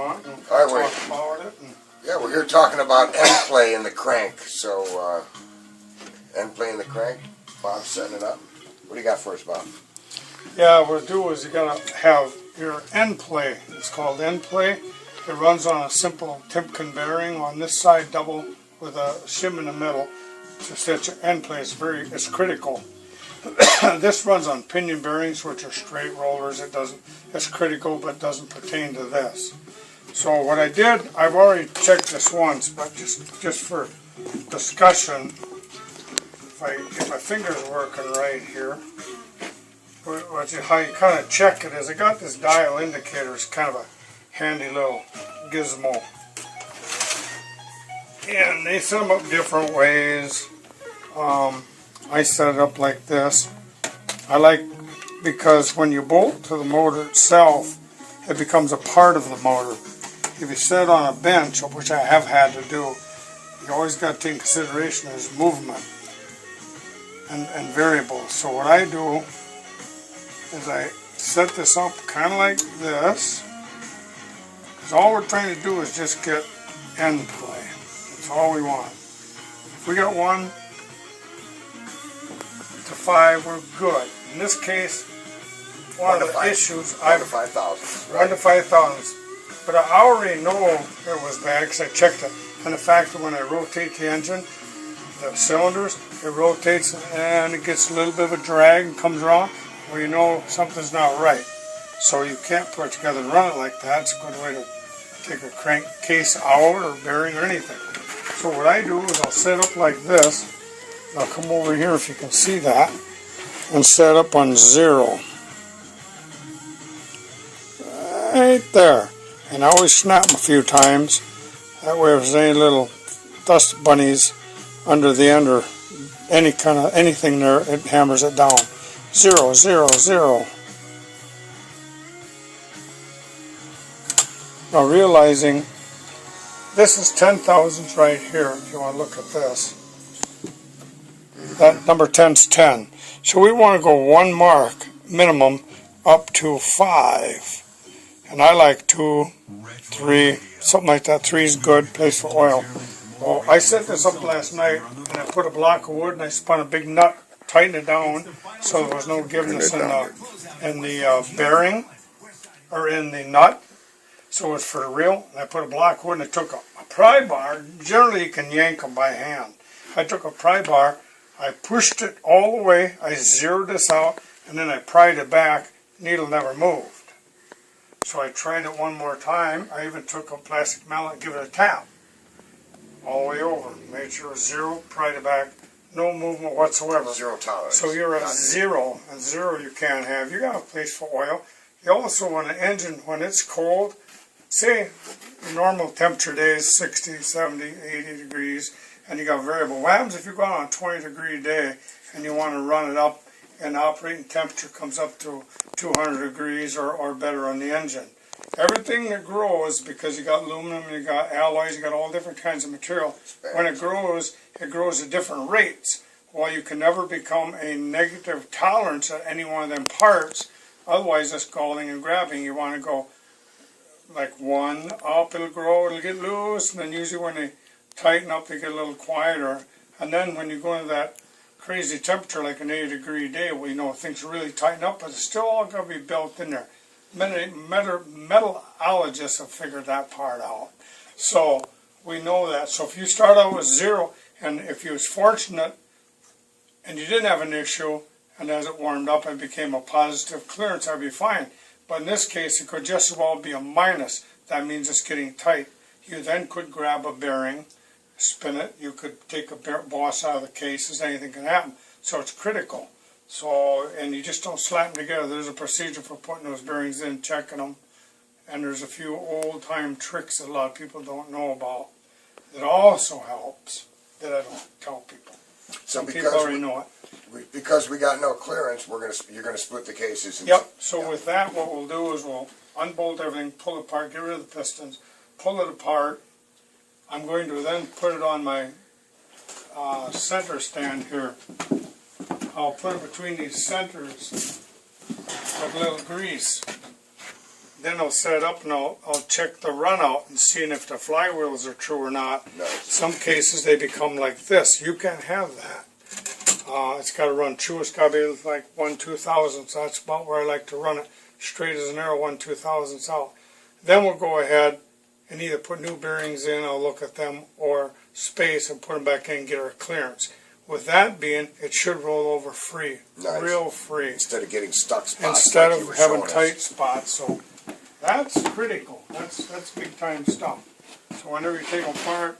want. And All right, talk about it. Yeah, we're here talking about endplay in the crank. So, endplay in the crank. Bob's setting it up. What do you got for us, Bob? Yeah, what to do is you gotta have your endplay. It's called endplay. It runs on a simple Timken bearing on this side, double with a shim in the middle. To set your endplay, it's critical. This runs on pinion bearings, which are straight rollers. It's critical, but doesn't pertain to this. So what I did, I've already checked this once, but just for discussion, if my fingers working right here, how you kind of check it is, I got this dial indicator. It's kind of a handy little gizmo, and they set them up different ways. I set it up like this. I like, because when you bolt to the motor itself, it becomes a part of the motor. If you set it on a bench, which I have had to do, you always got to take into consideration there's movement and variables. So what I do is I set this up kind of like this, because all we're trying to do is just get end play. That's all we want. If we got 1 to 5, we're good. In this case, one of the issues, 1 to 5,000. 1 to 5,000. But I already know it was bad because I checked it. And the fact that when I rotate the engine, the cylinders, it rotates and it gets a little bit of a drag and comes around, well, you know something's not right. So you can't put it together and run it like that. It's a good way to take a crankcase out or bearing or anything. So what I do is I'll set up like this. I'll come over here if you can see that and set up on 0. Right there. And I always snap them a few times. That way if there's any little dust bunnies under the end or anything there, it hammers it down. 0, 0, 0. Now realizing this is 10 thousandths right here, if you want to look at this. That number 10's 10. So we want to go 1 mark minimum up to 5. And I like 2, 3, something like that. 3 is good, place for oil. Well, I set this up last night, and I put a block of wood, and I spun a big nut, tightened it down, so there was no giveness in the bearing, or in the nut. So it's for real. And I put a block of wood, and I took a pry bar. Generally, you can yank them by hand. I took a pry bar, I pushed it all the way, I zeroed this out, and then I pried it back. Needle never moved. So I tried it one more time. I even took a plastic mallet and give it a tap. All the way over. Made sure it was 0, pried it back. No movement whatsoever. 0 tolerance. So you're at 0, and 0 you can't have. You got a place for oil. You also want an engine when it's cold. Say normal temperature days, 60, 70, 80 degrees, and you got variable. What happens if you go on a 20-degree day and you want to run it up and operating temperature comes up to 200 degrees or better on the engine? Everything that grows, because you got aluminum, you got alloys, you got all different kinds of material, when it grows at different rates. Well, you can never become a negative tolerance at any one of them parts, otherwise it's galling and grabbing. You want to go like 1 up, it'll grow, it'll get loose, and then usually when they tighten up, they get a little quieter. And then when you go into that crazy temperature like an 80-degree day, well, you know, things really tighten up, but it's still all going to be built in there. Metallurgists have figured that part out. So we know that. So if you start out with 0, and if you was fortunate and you didn't have an issue, and as it warmed up and became a positive clearance, that'd be fine. But in this case, it could just as well be a minus. That means it's getting tight. You then could grab a bearing, spin it. You could take a boss out of the cases. Anything can happen. So it's critical. So, and you just don't slap them together. There's a procedure for putting those bearings in, checking them. And there's a few old-time tricks that a lot of people don't know about that also helps that I don't tell people. Some people already know it. Because we got no clearance, you're gonna split the cases. Yep. So with that, what we'll do is we'll unbolt everything, pull it apart, get rid of the pistons, pull it apart. I'm going to then put it on my center stand here. I'll put it between these centers with a little grease. then I'll set it up and I'll check the run out and seeing if the flywheels are true or not. Nice. Some cases they become like this. You can't have that. It's got to run true. It's got to be like 1/2000. That's about where I like to run it. Straight as an arrow, 1/2000 out. Then we'll go ahead and either put new bearings in, I'll look at them, or space and put them back in and get our clearance. With that being, it should roll over free. Nice. Real free. Instead of getting stuck spots. Instead like of you were having showing tight us. spots. So that's critical. That's big time stuff. So whenever you take them apart,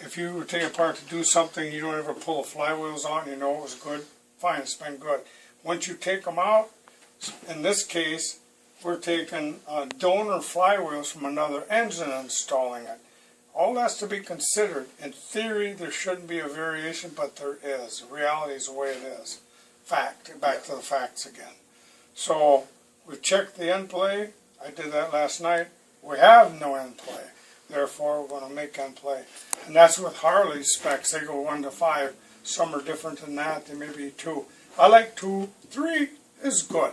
if you take it apart to do something, you don't ever pull the flywheels out and you know it was good, fine, it's been good. Once you take them out, in this case, we're taking donor flywheels from another engine and installing it. All that's to be considered. In theory, there shouldn't be a variation, but there is. Reality is the way it is. Fact. Back to the facts again. So we checked the end play. I did that last night. We have no end play. Therefore, we're going to make end play. And that's with Harley's specs. They go 1 to 5. Some are different than that. They may be 2. I like 2. 3 is good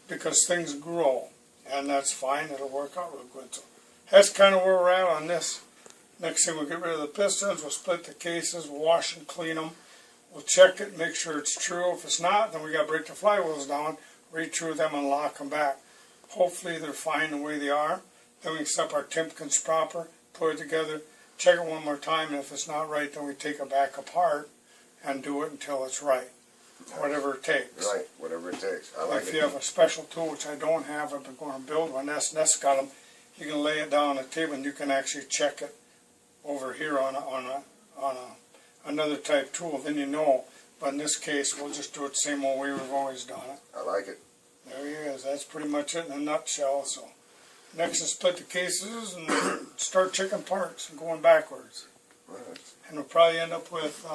because things grow. And that's fine. It'll work out real good. So that's kind of where we're at on this. Next thing, we'll get rid of the pistons. We'll split the cases. We'll wash and clean them. We'll check it, make sure it's true. If it's not, then we got to break the flywheels down, read through them, and lock them back. Hopefully, they're fine the way they are. Then we can set up our Timkins proper, put it together, check it one more time, and if it's not right, then we take it back apart and do it until it's right. Whatever it takes. Right, whatever it takes. I like If it. you have a special tool, which I don't have, I've been going to build one. S&S got them. You can lay it down on the table, and you can actually check it over here on another type tool. Then you know. But in this case, we'll just do it the same old way we've always done it. I like it. There he is. That's pretty much it in a nutshell. So next is split the cases and start checking parts and going backwards. Right. And we'll probably end up with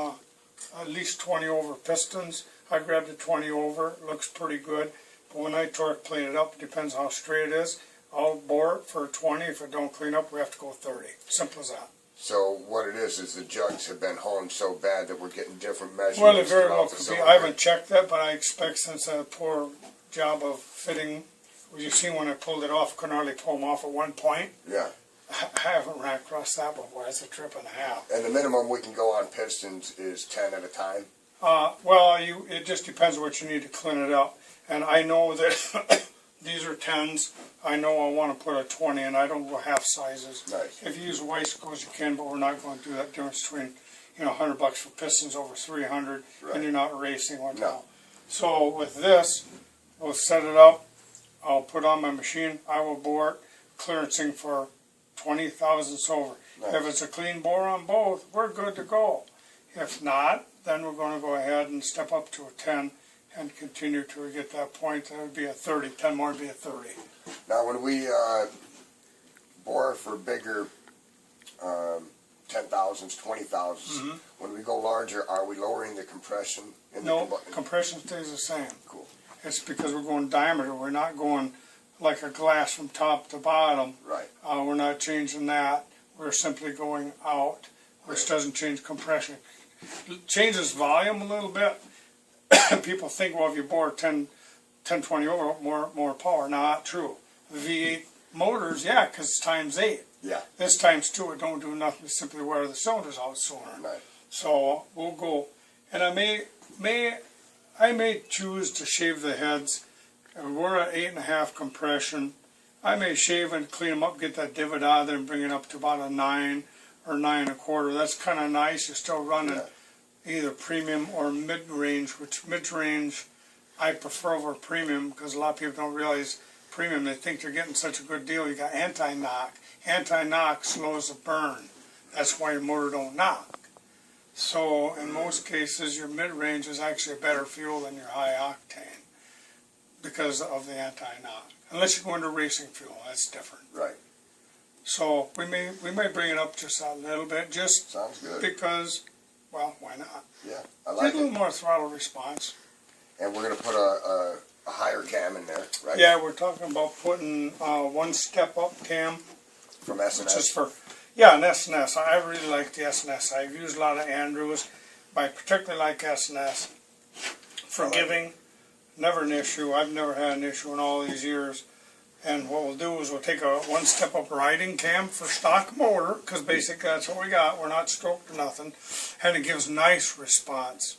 at least 20 over pistons. I grabbed a 20 over. It looks pretty good. But when I torque plane it up, it depends how straight it is. I'll bore it for 20. If it don't clean up, we have to go 30. Simple as that. So what it is the jugs have been honed so bad that we're getting different measurements. Well, it very well throughout the could be. cylinder. I haven't checked that, but I expect since I had a poor job of fitting, as you seen when I pulled it off, couldn't hardly pull them off at one point. Yeah. I haven't ran across that before. That's a trip and a half. And the minimum we can go on pistons is 10 at a time. Well, it just depends what you need to clean it up. And I know that these are 10s. I know I want to put a 20 in. I don't go half sizes. Nice. If you use white screws, you can, but we're not going to do that difference between, $100 for pistons over 300, Right. and you're not racing one No. now. So with this, we'll set it up. I'll put on my machine. I will bore it, clearancing for 20 thousandths over. Nice. If it's a clean bore on both, we're good to go. If not, then we're going to go ahead and step up to a 10 and continue till we get that point. That would be a 30. 10 more would be a 30. Now when we bore for bigger 10,000s, 20,000s, when we go larger, are we lowering the compression? In No, the compression stays the same. Cool. It's because we're going diameter. We're not going like a glass from top to bottom. Right. We're not changing that. We're simply going out, which doesn't change compression. It changes volume a little bit. People think, well, if you bore 10, 20 over, more power. Not true. The V8 motors, yeah, because it's times 8. Yeah. This times 2, it don't do nothing. Simply wear the cylinders out sooner. Right. So we'll go, and I may choose to shave the heads. And we're at 8.5 compression. I may shave and clean them up, get that divot out of there, and bring it up to about a 9 or 9 1/4. That's kind of nice. You're still running either premium or mid-range, which mid-range I prefer over premium because a lot of people don't realize premium. They think they're getting such a good deal. You got anti-knock. Anti-knock slows the burn. That's why your motor don't knock. So in most cases, your mid-range is actually a better fuel than your high octane because of the anti-knock. Unless you go into racing fuel, that's different. Right. So we may bring it up just a little bit, just Sounds good. because, well, why not? Yeah, I Get like a little it. more throttle response. And we're going to put a higher cam in there, right? Yeah, we're talking about putting one step up cam, From which is S&S. for, yeah, an S&S. I really like the S&S. I've used a lot of Andrews, but I particularly like S&S. Forgiving, never an issue. I've never had an issue in all these years. And what we'll do is we'll take a one-step-up riding cam for stock motor, because basically that's what we got. We're not stroked or nothing. And it gives nice response.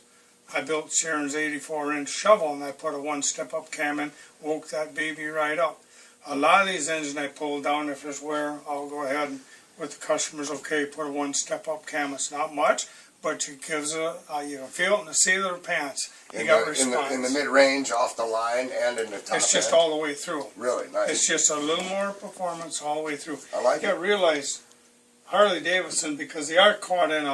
I built Sharon's 84-inch shovel, and I put a one-step-up cam in, woke that baby right up. A lot of these engines I pull down, if there's wear, I'll go ahead and, with the customers, okay, put a one-step-up cam. It's not much, but it gives you can feel it in the seat of their pants. You got response. In the mid-range, off the line, and in the top It's just end. all the way through. Really nice. It's just a little more performance all the way through. I like You got to realize Harley Davidson, because they are caught in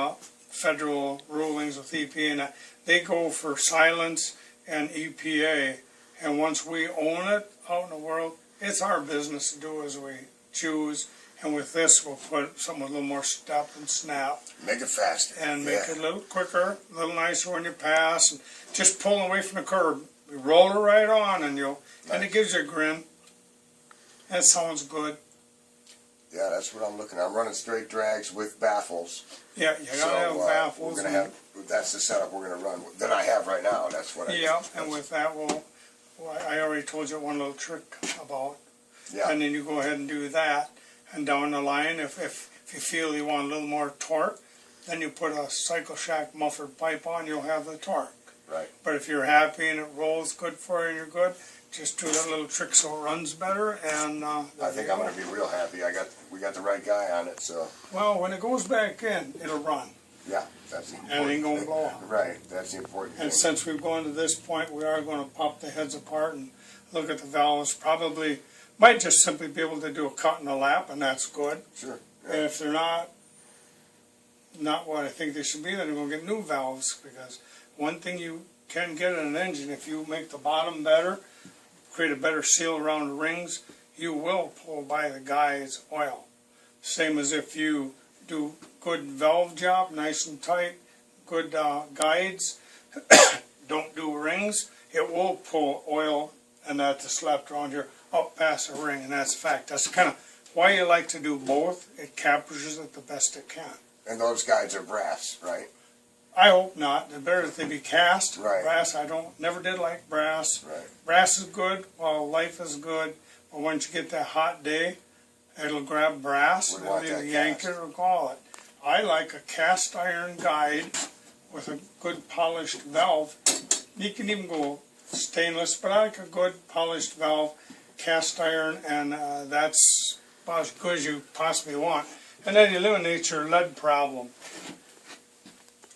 federal rulings with EPA, and they go for silence and EPA. And once we own it out in the world, it's our business to do as we choose. And with this, we'll put something with a little more step and snap. Make it faster. And make it a little quicker, a little nicer when you pass. And just pulling away from the curb. You roll it right on, and and it gives you a grin. That sounds good. Yeah, that's what I'm looking at. I'm running straight drags with baffles. Yeah, you gotta have baffles. We're gonna that's the setup we're gonna run that I have right now. That's what I. Yeah, and with that, I already told you one little trick about. Yeah. And then you go ahead and do that, and down the line, if you feel you want a little more torque, then you put a cycle shack muffled pipe on. You'll have the torque. Right. But if you're happy and it rolls good for you and you're good, just do that little trick so it runs better. And I think I'm gonna be real happy. We got the right guy on it. So. Well, when it goes back in, it'll run. Yeah, that's the important And it ain't gonna thing. blow up. Right, that's the important And thing. since we've gone to this point, we are going to pop the heads apart and look at the valves. Probably might just simply be able to do a cut and a lap, and that's good. Sure. And Yeah. if they're not what I think they should be, then we're going to get new valves, because one thing you can get in an engine, if you make the bottom better, create a better seal around the rings, you will pull by the guy's oil. Same as if you do good valve job, nice and tight, good guides, don't do rings, it will pull oil and that that's left around here up past the ring, and that's a fact. That's kind of why you like to do both. It captures it the best it can. And those guides are brass, right? I hope not. They're better if they be cast. Right. Brass, never did like brass. Right. Brass is good while life is good, but once you get that hot day, it'll grab brass, We it'll want either that yank cast. it or call it. I like a cast iron guide with a good polished valve. You can even go stainless, but I like a good polished valve, cast iron, and that's about as good as you possibly want. And that eliminates your lead problem.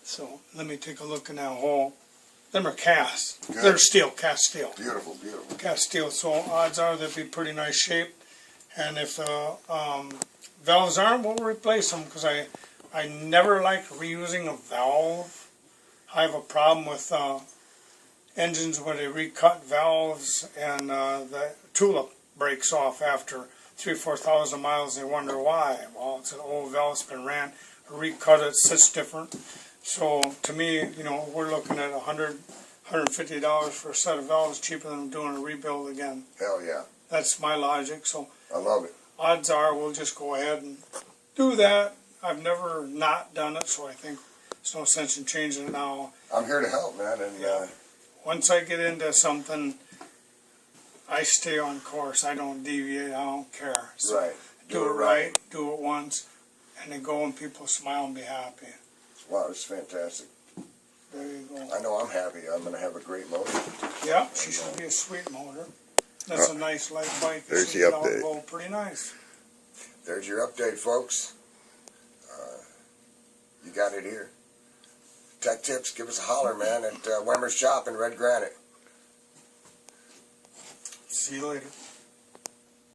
So let me take a look in that hole. Them are cast. Good. They're steel, cast steel. Beautiful, beautiful. Cast steel, so odds are they'll be pretty nice shape. And if valves aren't, we'll replace them, because I never like reusing a valve. I have a problem with engines where they recut valves and the tulip breaks off after 3,000 or 4,000 miles. They wonder why. Well, it's an old valve, it's been ran, recut it, sits different. So to me, we're looking at $100, $150 for a set of valves, cheaper than doing a rebuild again. Hell yeah. That's my logic. So I love it. odds are we'll just go ahead and do that. I've never not done it, so I think there's no sense in changing it now. I'm here to help, man. And Yeah. Once I get into something, I stay on course. I don't deviate. I don't care. So right. do it right. Do it once, and then go and people smile and be happy. Wow, it's fantastic. There you go. I know I'm happy. I'm going to have a great motor. Yeah, she should be a sweet motor. That's a nice light bike. There's the It'll update. go pretty nice. There's your update, folks. You got it here. Tech tips, give us a holler, man, at Wemmers Shop in Redgranite. See you later.